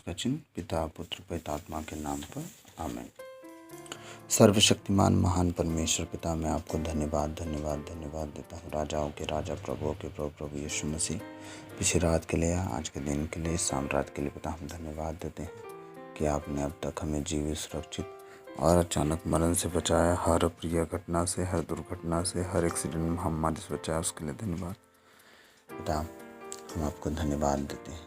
का चिन्ह पिता पुत्र पवित्रात्मा के नाम पर आमीन। सर्वशक्तिमान महान परमेश्वर पिता, मैं आपको धन्यवाद धन्यवाद धन्यवाद देता हूँ। राजाओं के राजा प्रभुओं के प्रभु प्रभु यीशु मसीह, पिछली रात के लिए, आज के दिन के लिए, शाम रात के लिए पिता हम धन्यवाद देते हैं कि आपने अब तक हमें जीवित, सुरक्षित और अचानक मरण से बचाया। हर प्रिय घटना से, हर दुर्घटना से, हर एक्सीडेंट महामारी से बचाया, उसके लिए धन्यवाद पिता। हम आपको धन्यवाद देते हैं।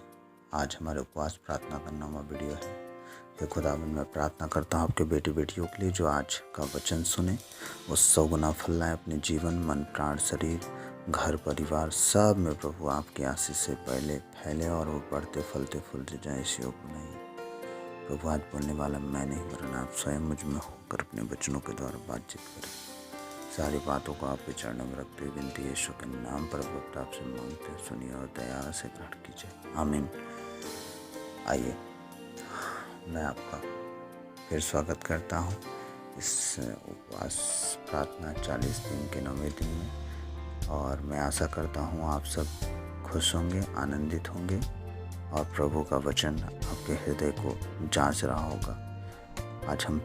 आज हमारे उपवास प्रार्थना का 9वां वीडियो है। हे खुदावंद, मैं प्रार्थना करता हूँ आपके बेटी बेटियों के लिए जो आज का वचन सुने, वो 100 गुना फल लाए अपने जीवन, मन, प्राण, शरीर, घर, परिवार सब में प्रभु आपकी आशीष से पहले फैले और वो बढ़ते फलते फूलते जाए। इस योग नहीं प्रभु, आज बोलने वाला मैं नहीं वरन आप स्वयं मुझ में होकर अपने वचनों के द्वारा बातचीत करें। सारी बातों को आपके चरणों में रखते हुए विनती यीशु के नाम पर भक्त आपसे मांगते, सुनिए और दया से ग्रहण कीजिए, आमीन। आइए, मैं आपका फिर स्वागत करता हूँ इस उपवास प्रार्थना 40 दिन के 9वें दिन में, और मैं आशा करता हूँ आप सब खुश होंगे, आनंदित होंगे और प्रभु का वचन आपके हृदय को जांच रहा होगा। आज हम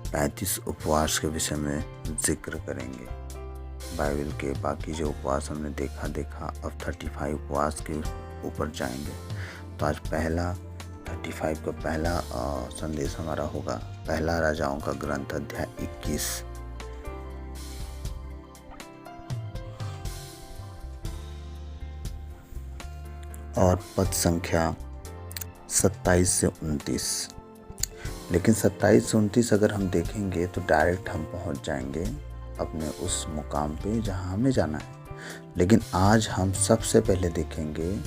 35 उपवास के विषय में जिक्र करेंगे। बाइबल के बाकी जो उपवास हमने देखा, अब 35 उपवास के ऊपर जाएंगे। तो आज 35 का पहला संदेश हमारा होगा पहला राजाओं का ग्रंथ अध्याय 21। और पद संख्या 27 से 29। लेकिन 27 से 29 अगर हम देखेंगे तो डायरेक्ट हम पहुंच जाएंगे अपने उस मुकाम पे जहां हमें जाना है। लेकिन आज हम सबसे पहले देखेंगे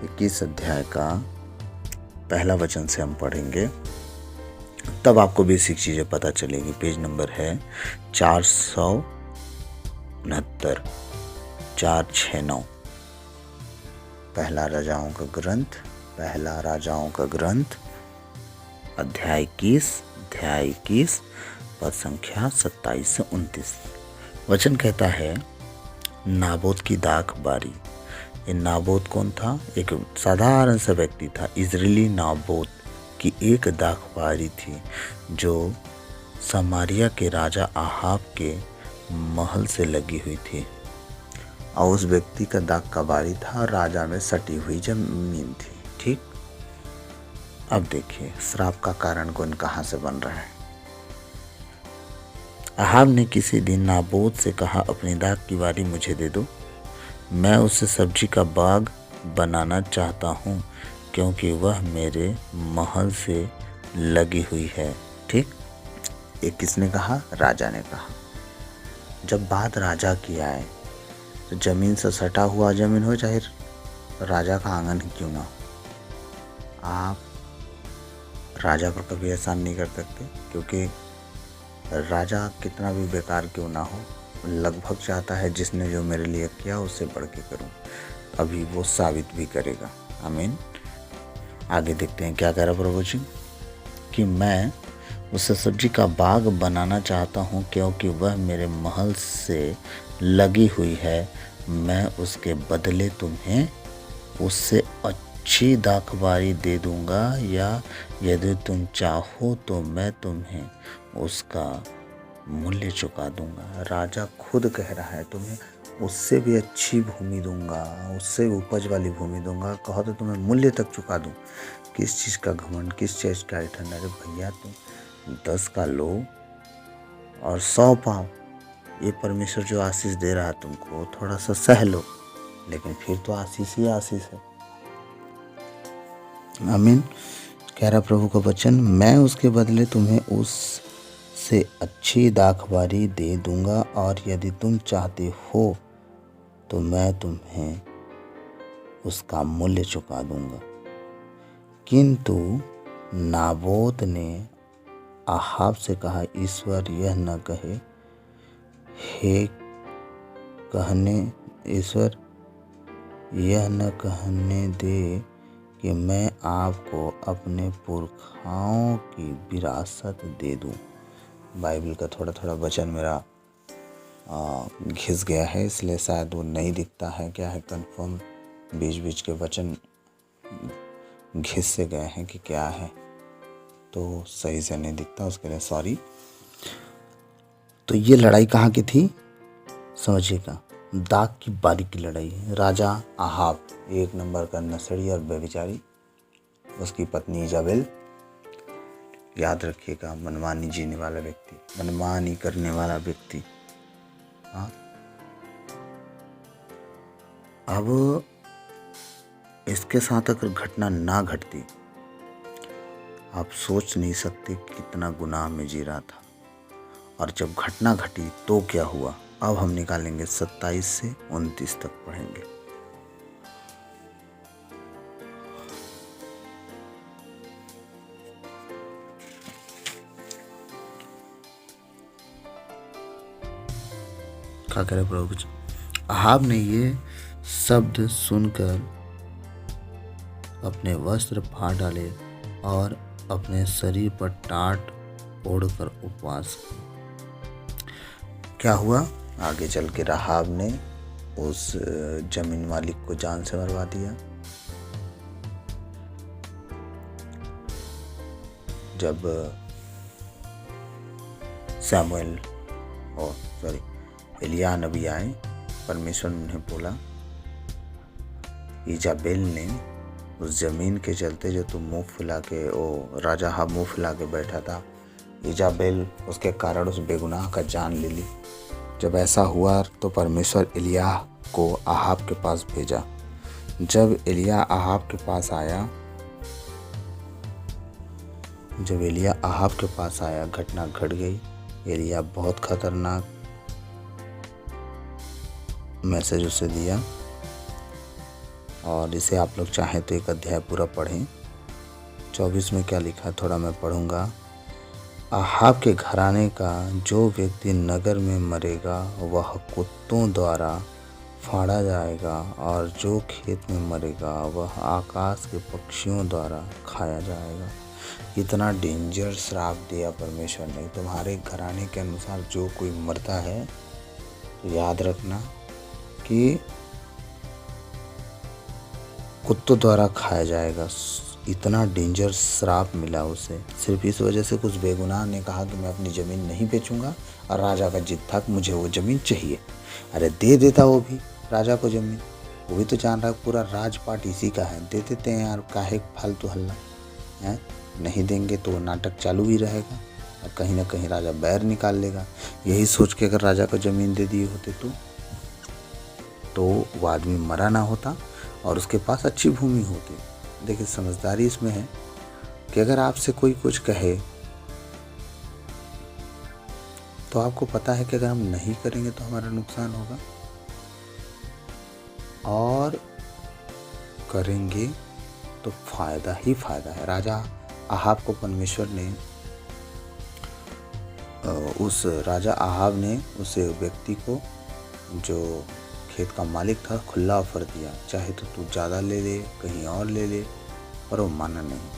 21 अध्याय का पहला वचन से हम पढ़ेंगे, तब आपको बेसिक चीजें पता चलेगी। पेज नंबर है 469, 469। पहला राजाओं का ग्रंथ अध्याय 21 पद संख्या 27 से 29। वचन कहता है, नाबोत की दाख बारी। ये नाबोत कौन था? एक साधारण सा व्यक्ति था। इजरायली नाबोत की एक दाख बारी थी जो समारिया के राजा आहाब के महल से लगी हुई थी, और उस व्यक्ति का दाख का बारी था, राजा में सटी हुई जमीन थी। ठीक, अब देखिए श्राप का कारण कौन कहाँ से बन रहा है। आहाब ने किसी दिन नाबोत से कहा, अपनी दाख की बारी मुझे दे दो, मैं उससे सब्जी का बाग बनाना चाहता हूँ क्योंकि वह मेरे महल से लगी हुई है। ठीक, ये किसने कहा? राजा ने कहा। जब बात राजा की आए तो जमीन से सटा हुआ जमीन हो, चाहे राजा का आंगन ही क्यों ना हो, आप राजा पर कभी एहसान नहीं कर सकते, क्योंकि राजा कितना भी बेकार क्यों ना हो, लगभग चाहता है जिसने जो मेरे लिए किया उससे बढ़ के करूं, अभी वो साबित भी करेगा। आमीन। आगे देखते हैं क्या कह रहा प्रभु जी, कि मैं उससे सब्जी का बाग बनाना चाहता हूँ क्योंकि वह मेरे महल से लगी हुई है, मैं उसके बदले तुम्हें उससे अच्छी दाखबारी दे दूंगा, या यदि तुम चाहो तो मैं तुम्हें उसका मूल्य चुका दूंगा। राजा खुद कह रहा है, तुम्हें उससे भी अच्छी भूमि दूंगा, उससे उपज वाली भूमि दूंगा, कहो तो तुम्हें मूल्य तक चुका दूं। किस चीज़ का घमंड, किस चीज़ का रिटर्न? अरे भैया, तुम 10 का लो और 100 पाओ। ये परमेश्वर जो आशीष दे रहा है तुमको, थोड़ा सा सह लो, लेकिन फिर तो आशीष ही आशीष है। आमीन। कह रहा प्रभु का वचन, मैं उसके बदले तुम्हें उससे अच्छी दाखबारी दे दूंगा, और यदि तुम चाहते हो तो मैं तुम्हें उसका मूल्य चुका दूंगा। किंतु नाबोत ने आहाब से कहा, ईश्वर यह न कहने दे कि मैं आपको अपने पुरखाओं की विरासत दे दूं। बाइबल का थोड़ा थोड़ा वचन मेरा घिस गया है, इसलिए शायद वो नहीं दिखता है। क्या है कंफर्म, बीच बीच के वचन घिस से गए हैं कि क्या है, तो सही से नहीं दिखता, उसके लिए सॉरी। तो ये लड़ाई कहाँ की थी समझिएगा, दाग की बारी की लड़ाई। राजा आहाब एक नंबर का नसड़ी और बेविचारी, उसकी पत्नी इजाबेल, याद रखिएगा, मनमानी जीने वाला व्यक्ति, मनमानी करने वाला व्यक्ति। हाँ, अब इसके साथ अगर घटना ना घटती, आप सोच नहीं सकते कितना गुनाह में जी रहा था। और जब घटना घटी तो क्या हुआ, अब हम निकालेंगे 27 से 29 तक पढ़ेंगे। क्या करे प्रभु जी। अहाब ने ये शब्द सुनकर अपने वस्त्र फाड़ डाले और अपने शरीर पर टाट ओढ़कर उपवास। क्या हुआ, आगे चल के राहाब ने उस जमीन मालिक को जान से मरवा दिया। जब सैमुएल एलिया नबी आए, परमेश्वर ने उन्हें बोला, इजाबेल ने उस जमीन के चलते जो तुम मुंह फुला के, ओ राजा अहाब मुंह फुला के बैठा था, इजाबेल उसके कारण उस बेगुनाह का जान ले ली। जब ऐसा हुआ तो परमेश्वर एलिया को अहाब के पास भेजा। जब एलिया अहाब के पास आया, घटना घट गई। एलिया बहुत खतरनाक मैसेज उसे दिया, और इसे आप लोग चाहें तो एक अध्याय पूरा पढ़ें। 24 में क्या लिखा है थोड़ा मैं पढ़ूंगा। अहाब के घराने का जो व्यक्ति नगर में मरेगा वह कुत्तों द्वारा फाड़ा जाएगा, और जो खेत में मरेगा वह आकाश के पक्षियों द्वारा खाया जाएगा। इतना डेंजर श्राप दिया परमेश्वर ने, तुम्हारे घराने के अनुसार जो कोई मरता है तो याद रखना कि कुत्तों द्वारा खाया जाएगा। इतना डेंजर श्राप मिला उसे, सिर्फ इस वजह से कुछ बेगुनाह ने कहा कि मैं अपनी ज़मीन नहीं बेचूंगा, और राजा का जिद था कि मुझे वो ज़मीन चाहिए। अरे दे देता वो भी राजा को ज़मीन, वो भी तो जान रहा है पूरा राजपाट इसी का है, दे देते हैं यार, काहे फालतू हल्ला है। नहीं देंगे तो नाटक चालू ही रहेगा, और कहीं ना कहीं राजा बैर निकाल लेगा। यही सोच के अगर राजा को ज़मीन दे दिए होते तो वो आदमी मरा ना होता और उसके पास अच्छी भूमि होती। देखिए समझदारी इसमें है कि अगर आपसे कोई कुछ कहे तो आपको पता है कि अगर हम नहीं करेंगे तो हमारा नुकसान होगा, और करेंगे तो फायदा ही फायदा है। राजा अहाब को परमेश्वर ने उस व्यक्ति को जो खेत का मालिक था खुला ऑफर दिया, चाहे तो तू ज़्यादा ले ले, कहीं और ले ले, पर वो माना नहीं।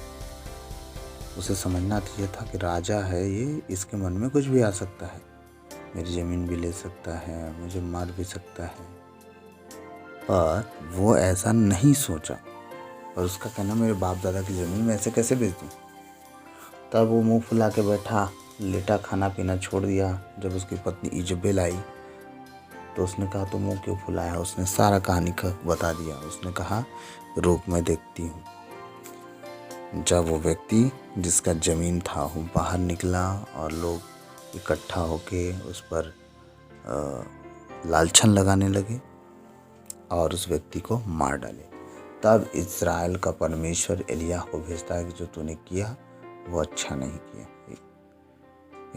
उसे समझना चाहिए था कि राजा है ये, इसके मन में कुछ भी आ सकता है, मेरी ज़मीन भी ले सकता है, मुझे मार भी सकता है। पर वो ऐसा नहीं सोचा, और उसका कहना मेरे बाप दादा की ज़मीन में ऐसे कैसे बेच दूँ। तब वो मुंह फुला के बैठा, लेटा, खाना पीना छोड़ दिया। जब उसकी पत्नी इजाबेल आई तो उसने कहा तो मुंह क्यों फुलाया, उसने सारा कहानी का बता दिया। उसने कहा रुक मैं देखती हूँ। जब वो व्यक्ति जिसका ज़मीन था वो बाहर निकला और लोग इकट्ठा होके उस पर लालछन लगाने लगे और उस व्यक्ति को मार डाले, तब इज़राइल का परमेश्वर एलिय्याह को भेजता है कि जो तूने किया वो अच्छा नहीं किया,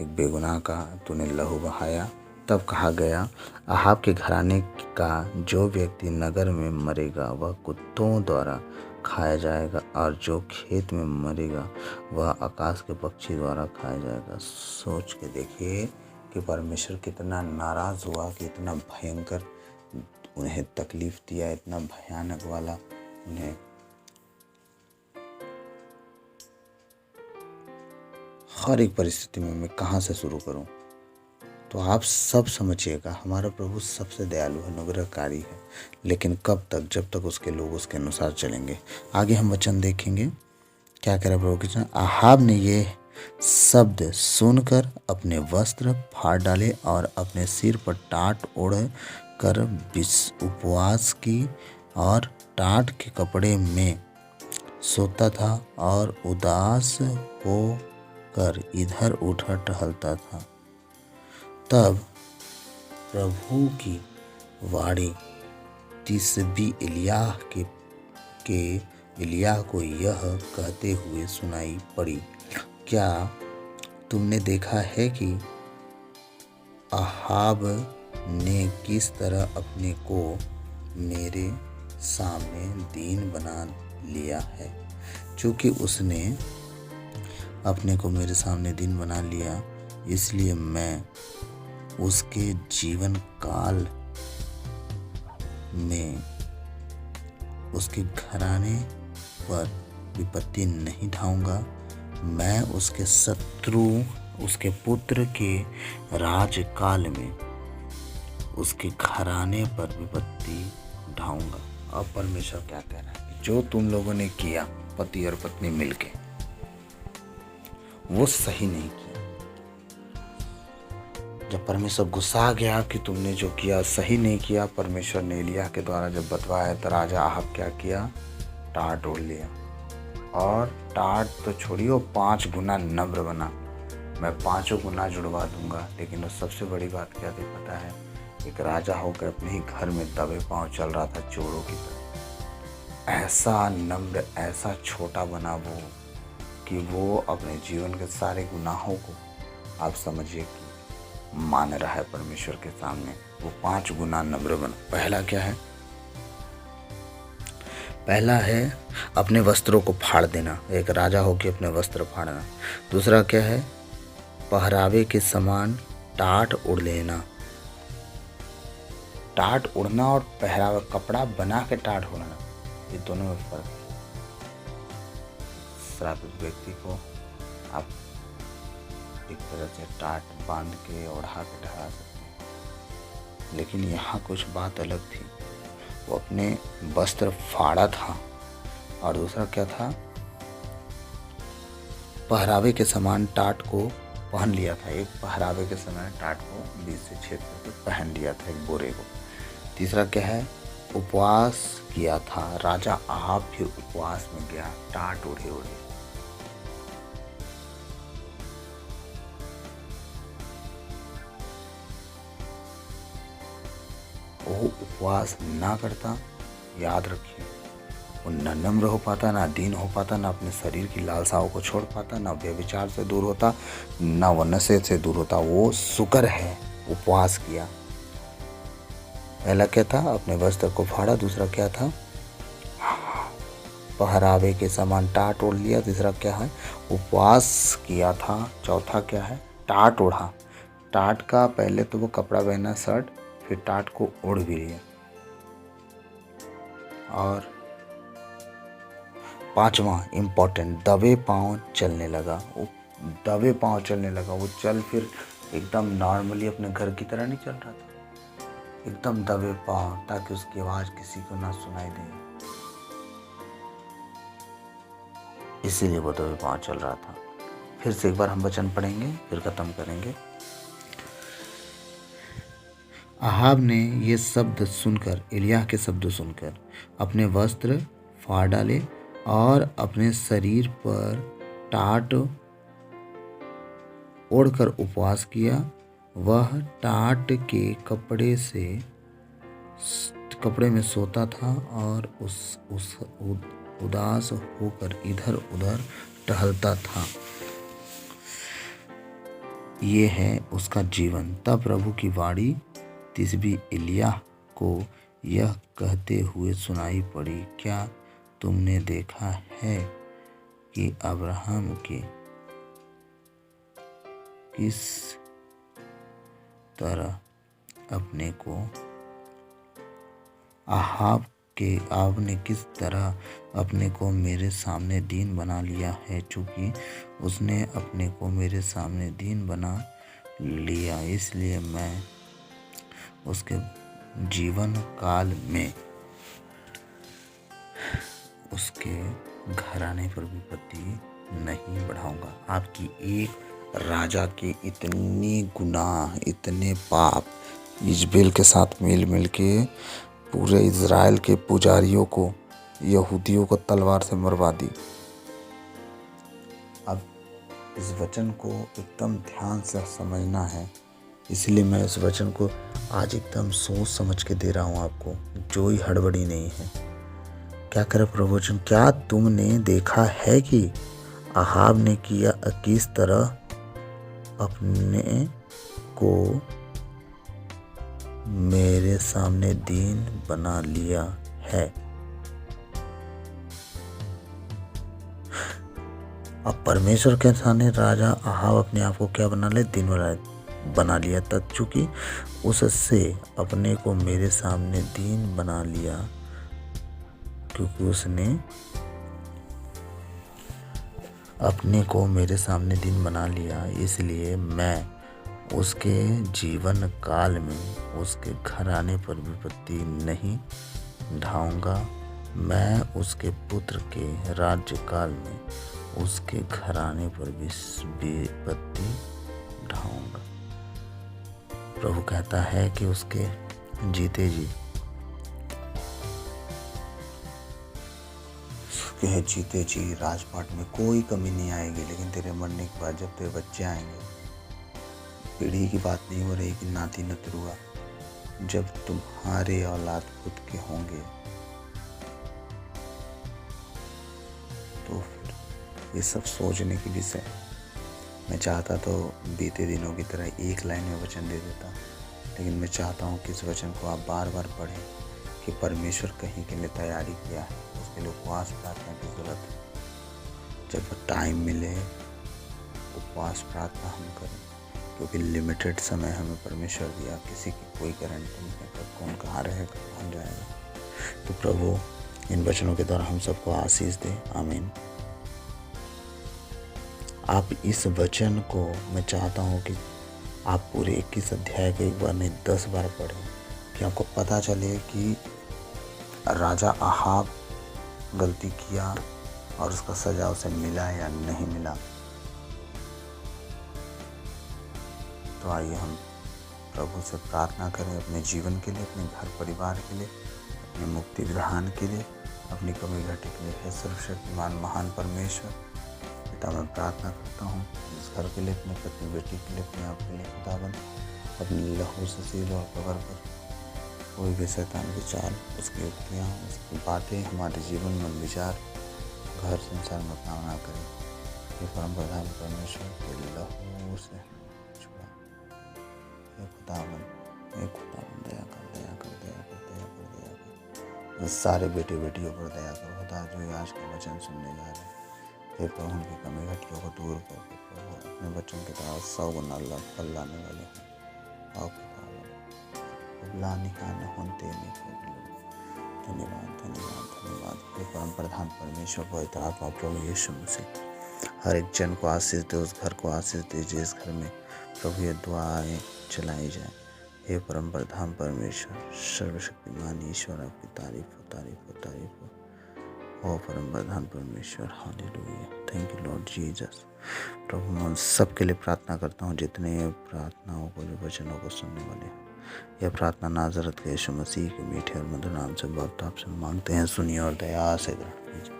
एक बेगुनाह का तूने लहू बहाया। तब कहा गया अहाब के घराने का जो व्यक्ति नगर में मरेगा वह कुत्तों द्वारा खाया जाएगा, और जो खेत में मरेगा वह आकाश के पक्षी द्वारा खाया जाएगा। सोच के देखिए कि परमेश्वर कितना नाराज़ हुआ, कि इतना भयंकर उन्हें तकलीफ़ दिया, इतना भयानक वाला उन्हें। हर एक परिस्थिति में मैं कहाँ से शुरू करूं। तो आप सब समझिएगा हमारा प्रभु सबसे दयालु है, अनुग्रहकारी है, लेकिन कब तक? जब तक उसके लोग उसके अनुसार चलेंगे। आगे हम वचन देखेंगे क्या कह रहा है प्रभु कृष्ण। आहाब ने ये शब्द सुनकर अपने वस्त्र फाड़ डाले और अपने सिर पर टाट ओढ़ कर उपवास की और टाट के कपड़े में सोता था और उदास होकर इधर उधर टहलता था। तब प्रभु की वाणी तिस्बी एलिय्याह को यह कहते हुए सुनाई पड़ी, क्या तुमने देखा है कि आहाब ने किस तरह अपने को मेरे सामने दीन बना लिया है? चूँकि उसने अपने को मेरे सामने दीन बना लिया, इसलिए मैं उसके जीवन काल में उसके घराने पर विपत्ति नहीं ढाऊंगा। मैं उसके शत्रु उसके पुत्र के राजकाल में उसके घराने पर विपत्ति ढाऊंगा। अब परमेश्वर क्या कह रहा है? जो तुम लोगों ने किया पति और पत्नी मिलके, वो सही नहीं किया। जब परमेश्वर गुस्सा गया कि तुमने जो किया सही नहीं किया, परमेश्वर ने एलिय्याह के द्वारा जब बतवाया तो राजा आहाब क्या किया? टाट ओढ़ लिया। और टाट तो छोड़िए, 5 गुना नम्र बना। मैं 5 गुना जुड़वा दूंगा। लेकिन वो सबसे बड़ी बात क्या थी पता है? एक राजा होकर अपने ही घर में दबे पांव चल रहा था चोरों की तरह। ऐसा नम्र, ऐसा छोटा बना वो कि वो अपने जीवन के सारे गुनाहों को आप समझिए कि मान रहा है परमेश्वर के सामने। वो 5 गुना नम्र बना। पहला क्या है? पहला है अपने वस्त्रों को फाड़ देना, एक राजा होकर अपने वस्त्र फाड़ना। दूसरा क्या है? पहरावे के समान टाट ओढ़ लेना। टाट उड़ना और पहरावा कपड़ा बना के टाट उड़ना, ये दोनों में फर्क है। श्रापित व्यक्ति को आप एक तरह से टाट बांध के ओढ़ा के ढहा सकते हैं, लेकिन यहाँ कुछ बात अलग थी। वो अपने वस्त्र फाड़ा था और दूसरा क्या था? पहरावे के समान टाट को पहन लिया था। एक पहरावे के समय टाट को बीच से छेद करके पहन लिया था, एक बोरे को। तीसरा क्या है? उपवास किया था। राजा आहाब फिर उपवास में गया, टाट ओढ़े ओढ़े। वो उपवास ना करता, याद रखिए, वो न नम्र हो पाता, ना दीन हो पाता, ना अपने शरीर की लालसाओं को छोड़ पाता, ना व्यभिचार से दूर होता, ना वो नशे से दूर होता। वो शुक्र है उपवास किया। पहला क्या था? अपने वस्त्र को फाड़ा। दूसरा क्या था? पहरावे के समान टाट ओढ़ लिया। तीसरा क्या है? उपवास किया था। चौथा क्या है? टाट ओढ़ा। टाट का पहले तो वो कपड़ा पहना, शर्ट, फिर टाट को ओढ़ भी लिया। और 5वां इम्पोर्टेंट, दबे पांव चलने लगा। वो दबे पांव चलने लगा। वो चल फिर एकदम नॉर्मली अपने घर की तरह नहीं चल रहा था, एकदम दबे पांव, ताकि उसकी आवाज किसी को ना सुनाई दे। इसीलिए वो दबे पांव चल रहा था। फिर से एक बार हम वचन पढ़ेंगे, फिर खत्म करेंगे। आहाब ने ये शब्द सुनकर, एलिय्याह के शब्द सुनकर, अपने वस्त्र फाड़ डाले और अपने शरीर पर टाट ओढ़कर उपवास किया। वह टाट के कपड़े में सोता था और उदास होकर इधर उधर टहलता था। ये है उसका जीवन। तब प्रभु की वाणी तिस्बी एलिय्याह को यह कहते हुए सुनाई पड़ी, क्या तुमने देखा है कि अब्राहम के किस तरह अपने को आहाब ने किस तरह अपने को मेरे सामने दीन बना लिया है? चूँकि उसने अपने को मेरे सामने दीन बना लिया, इसलिए मैं उसके जीवन काल में उसके घराने पर विपत्ति नहीं बढ़ाऊंगा। आपकी एक राजा के इतने गुनाह, इतने पाप, इजबेल के साथ मिल के पूरे इज़राइल के पुजारियों को, यहूदियों को तलवार से मरवा दी। अब इस वचन को एकदम ध्यान से समझना है, इसलिए मैं इस वचन को आज एकदम सोच समझ के दे रहा हूँ आपको, जो ही हड़बड़ी नहीं है। क्या करे प्रभु वचन, क्या तुमने देखा है कि अहाब ने किया किस तरह अपने को मेरे सामने दीन बना लिया है। अब परमेश्वर के सामने राजा अहाब अपने आप को क्या बना ले, दीन बना लिया। तब चूंकि उससे अपने को मेरे सामने दीन बना लिया, क्योंकि उसने अपने को मेरे सामने दीन बना लिया, इसलिए मैं उसके जीवन काल में उसके घराने पर विपत्ति नहीं ढाऊंगा। मैं उसके पुत्र के राज्य काल में उसके घराने पर विपत्ति ढाऊंगा। प्रभु कहता है कि उसके जीते जी राजपाट में कोई कमी नहीं आएगी। लेकिन तेरे मरने के बाद जब तेरे बच्चे आएंगे, पीढ़ी की बात नहीं हो रही कि नाती नतरुआ, जब तुम्हारे औलाद खुद के होंगे तो फिर ये सब सोचने की विषय। मैं चाहता तो बीते दिनों की तरह एक लाइन में वचन दे देता, लेकिन मैं चाहता हूँ कि इस वचन को आप बार बार पढ़ें कि परमेश्वर कहीं के लिए तैयारी किया है, उसके लिए उपवास प्रार्थना की जरूरत है। जब टाइम मिले उपवास प्रार्थना हम करें, क्योंकि लिमिटेड समय हमें परमेश्वर दिया, किसी की कोई गारंटी नहीं है कब कौन कहाँ रहेगा, कहाँ जाएगा। तो प्रभु इन वचनों के द्वारा हम सबको आशीष दे, आमीन। आप इस वचन को मैं चाहता हूँ कि आप पूरे 21 अध्याय को एक बार नहीं 10 बार पढ़ें, कि आपको पता चले कि राजा अहाब गलती किया और उसका सजा उसे मिला या नहीं मिला। तो आइए हम प्रभु से प्रार्थना करें अपने जीवन के लिए, अपने घर परिवार के लिए, अपने मुक्ति विधान के लिए, अपनी कमी घटी के लिए। हे सर्वशक्तिमान महान परमेश्वर पिता, मैं प्रार्थना करता हूँ इस घर के लिए, अपने पत्नी बेटी के लिए, अपने आप के लिए। खुदावन अपने लहू से सील और कवर कर कोई भी शैतान की चाल, उसकी युक्तियाँ, उसकी बातें हमारे जीवन में विचार घर संसार में काम ना करें। ये परम प्रधान परमेश्वर के लहू से छुड़ा। हे खुदावन दया कर, दया कर, दया कर, दया कर, दया कर। इस सारे बेटे बेटियों पर दया कर खुदा, जो आज का वचन सुनने जा रहे हैं। हे प्रभु उनकी कमी घटियों को दूर कर प्रभु, अपने वचन के द्वारा 100 गुना फल लाने वाले हैं। और धन्यवाद, धन्यवाद, धन्यवाद। हे परम प्रधान परमेश्वर पवित्र आत्मा प्रभु यीशु मसीह, हर एक जन को आशीष दे, उस घर को आशीष दे जिस घर में प्रभु ये दुआएं चलाई जाए। हे परम प्रधान परमेश्वर सर्वशक्तिमान ईश्वर, आपकी तारीफ हो, तारीफ हो, तारीफ हो। ओ परम प्रधान परमेश्वर, hallelujah, thank you Lord Jesus. प्रभु मैं उन सब के लिए प्रार्थना करता हूँ जितने प्रार्थनाओं को, जो वचनों को सुनने वाले हैं। यह प्रार्थना नाज़रत के यीशु मसीह के मीठे और मधुर नाम से बहुत आपसे मांगते हैं, सुनिए और दया से ग्रहण कीजिए,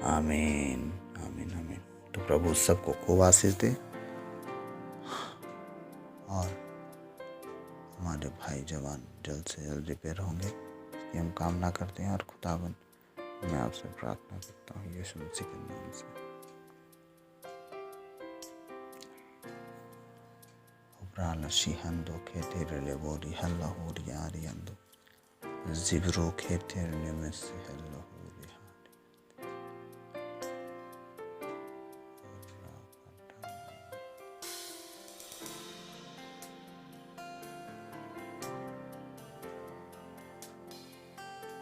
आमीन, आमीन, आमीन। तो प्रभु सबको खूब आशीष दे और हमारे भाई जवान जल्द से जल्द रिपेयर होंगे, इसकी हम कामना करते हैं। और खुदावन मैं आपसे प्रार्थना करता हूँ यीशु मसीह के नाम से, Shihando ketere bori halla hori ari ando zibro ketere nemesi halla hori hari।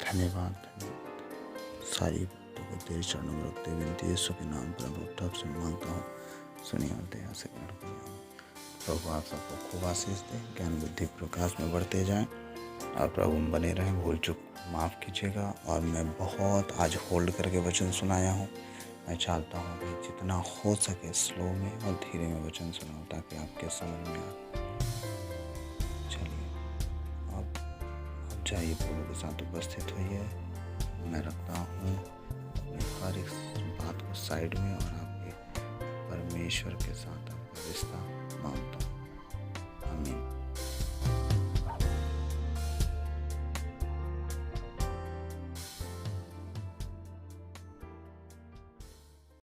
धन्यवाद, सारी बातों को तेरे चरणों में रखते विनती यीशु के नाम पर बहुत आपसे मांगता हूँ, सुनिए और दया से ग्रहण करिए। प्रभु आप सबको खूब आशीष दें, ज्ञान बुद्धि प्रकाश में बढ़ते जाएं और प्रभु में बने रहें। भूल चूक माफ़ कीजिएगा। और मैं बहुत आज होल्ड करके वचन सुनाया हूँ। मैं चाहता हूँ कि जितना हो सके स्लो में और धीरे में वचन सुनाऊँ ताकि आपके समझ में आए। चलिए अब जाइए, प्रभु के साथ उपस्थित होइए। मैं रखता हूँ अपनी हर एक बात को साइड में और आपके परमेश्वर के साथ आपका रिश्ता मानता हूँ। आमीन।